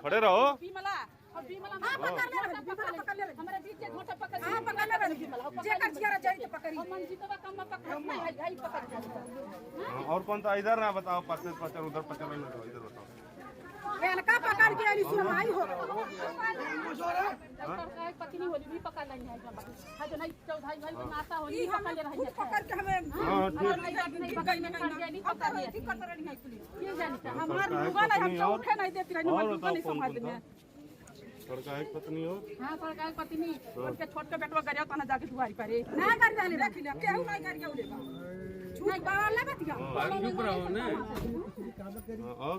खड़े रहो। और कौन था इधर ना बताओ, पचर उधर पचर इधर बताओ। का पकड़ के आली सुनवाई हो पत्नी होली भी पकड़ नहीं है जो नहीं चौधाई भाई नाता होली पकड़ रही है पकड़ के हमें नहीं पकड़ में खड़ गई नहीं पकड़ रही है ठीक कर रही है पुलिस ये जानता हमार मुगा नहीं हम चौखे नहीं देती रही हम मुगा नहीं संभाल में सरकार की पत्नी हो। हां सरकार की पत्नी और के छोट के बेटवा गरिया तना जाके दुआरी पर ना कर जाने रख ले केहू नहीं करियो लेबा झूठ बाबा ले बतिया चुप रहो ना। और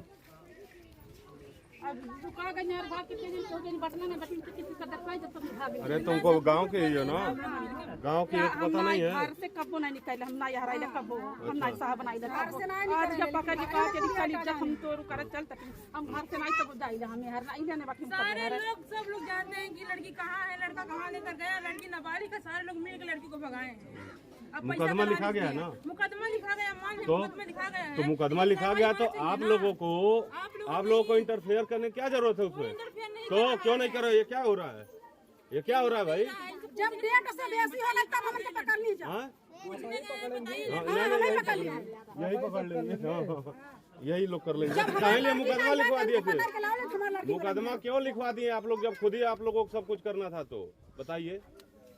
अब दुका गई यार बात कितने दिन हो गए बटना ने बटन किसी का दरवाजा जब तुम भाग अरे तुमको गांव के ही हो ना, गांव की एक पता नहीं है। घर से कबो नहीं निकले हम ना यहाँ रहे कबो हम ना साहब बनाई ले घर से नहीं आज जब पकड़ के कहा के निकली जब हम तो कर चल तक हम घर से नहीं तब जाई हम हर नहीं जाने बाकी सारे लोग सब लोग जानते हैं कि लड़की कहाँ है, लड़का कहाँ लेकर गया, लड़की नाबालिग है, सारे लोग मिलकर लड़की को भगाए हैं। मुकदमा लिखा गया है ना, मुकदमा लिखा गया, मान लीजिए तो मुकदमा लिखा गया है। तो मुकदमा लिखा गया तो आप लोगों को इंटरफेयर करने क्या जरूरत है उसमें? तो क्यों नहीं करो? ये क्या हो रहा है? ये क्या हो रहा है भाई? जब डेट से बेसी होला तब हम के पकड़ ली जा हाँ नहीं यही पकड़ लेंगे, यही लोग कर लेंगे। काहे लिए मुकदमा लिखवा दिए थे? मुकदमा क्यों लिखवा दिए आप लोग, जब खुद ही आप लोगों को सब कुछ करना था? तो बताइए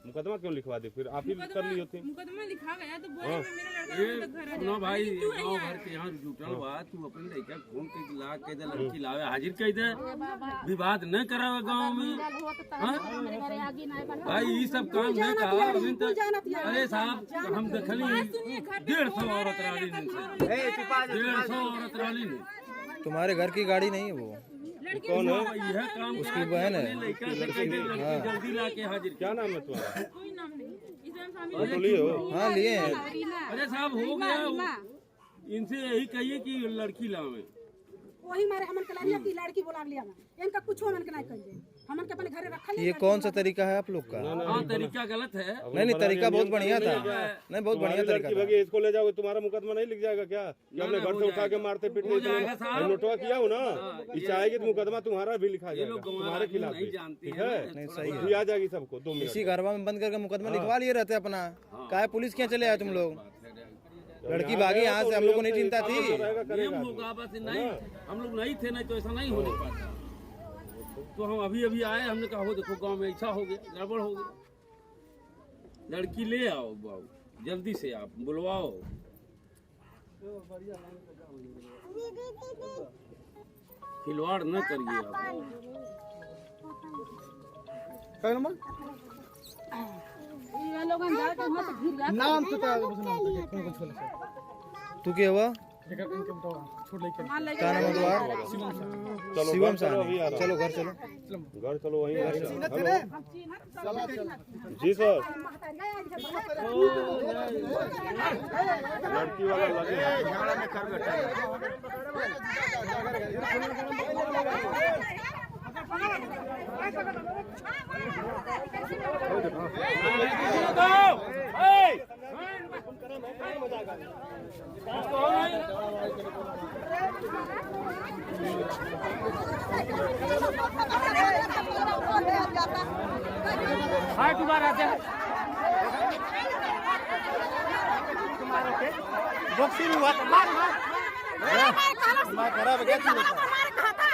मुकदमा क्यों लिखवा दी? फिर आप ही कर ली होती। मुकदमा लिखा गया तो बोले मेरा लड़का घर आ जाए। भाई गांव भर के यहाँ जुटल बा, तू अपनी लड़का फोन के ला के दे, लड़की लावे हाजिर कर दे, विवाद न करावे गांव में। भाई ये सब काम नहीं कहा अभी तक। अरे साहब हम देखली 150 औरत राली ने, 150 औरत राली ने। तुम्हारे घर की गाड़ी नहीं है वो? कौन है? यह काम उसकी बहन है। लड़की जल्दी ला के हाजिर। क्या नाम है तुम्हारा? कोई नाम नहीं, इसमें शामिल फोटो लिए हो? हाँ लिए हैं। अरे साहब हो गया, इनसे यही कहिए कि लड़की लावे। वही मारे हमन के लालिया की लड़की बोला लिया ना इनका कुछ हमन के नहीं कहिए, हमन के अपने घरे रखल। ये कौन सा तरीका है आप लोग का? हाँ तरीका गलत है। नहीं तरीका बहुत बढ़िया था, नहीं बहुत बढ़िया तरीका था। इसको ले जाओगे, तुम्हारा मुकदमा नहीं लिख जाएगा क्या? कि हमने घर से उठा के मारते पीटते नोटवा किया हो ना, इसे आएगी तो मुकदमा तुम्हारा भी लिखा जाएगा तुम्हारे खिलाफ भी, ठीक है? नहीं सही भी आ जाएगी सबको 2 मिनट। इसी घरवा में बंद करके मुकदमा लिखवा लिए रहते अपना। काहे पुलिस क्या चले आए तुम लोग? लड़की भागी यहाँ से, हम लोग को नहीं चिंता थी। नियम होगा बस, नहीं हम लोग नहीं थे, नहीं तो ऐसा नहीं होने पाता। तो हम अभी आए, हमने कहा हो देखो गांव में ऐसा हो गया, गड़बड़ हो गया, लड़की ले आओ बाबू जल्दी से, आप बुलवाओ। खिलवाड़ न करिए आप। ये लोग जाके वहां से घिर गया नाम तो तू क्या हुआ? क्या नाम है तुम्हारा? शिवम सा। चलो घर चलो, घर चलो, वहीं घर जी सर। लड़की वाला लगे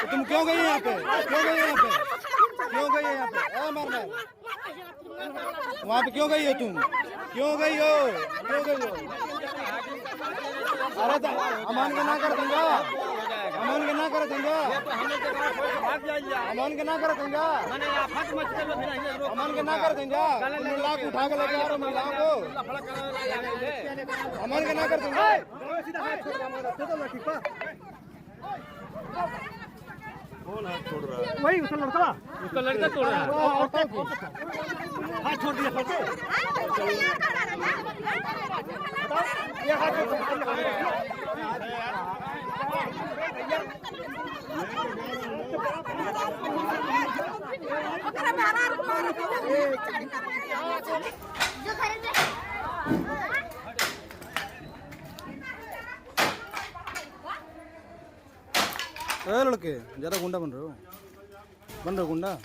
तुम क्यों गई यहाँ पे? क्यों गई यहाँ पे? क्यों गई यहाँ पे? मारना वहाँ पे क्यों गई हो तुम? क्यों गई हो? क्यों गई हो? अरे अमान के ना कर दूंगा, अमान के ना कर दूंगा, अमान के ना कर दूंगा, अमान के ना कर दूंगा। लाख उठा के लेके आ रहे महिलाओं को, अमान के ना कर दूंगा। कौन हाथ छोड़ रहा है? वही उसका लड़का तोड़ रहा है। हाथ छोड़ दिया लड़के ज्यादा गुंडा बन रहे हो। बन रहे गुंडा,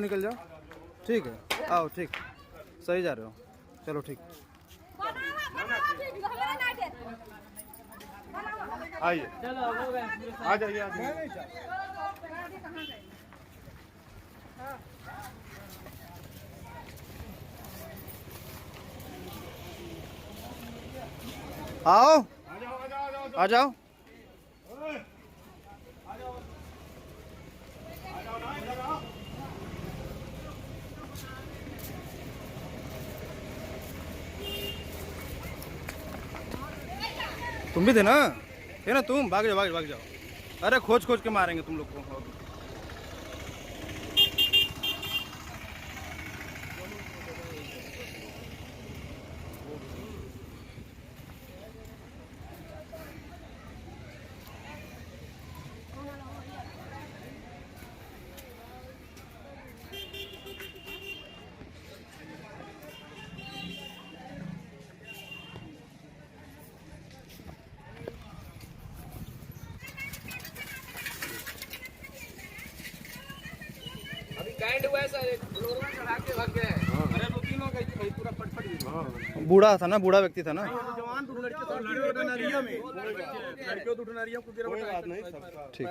निकल जाओ। ठीक है, आओ, ठीक, सही जा रहे हो, चलो ठीक। आइए, आ जाइए। आओ, आ जाओ। तुम भी थे ना, तुम भाग जाओ। अरे खोज के मारेंगे तुम लोग को। बूढ़ा था ना, बूढ़ा व्यक्ति था ना। कोई बात नहीं, सबका ठीक।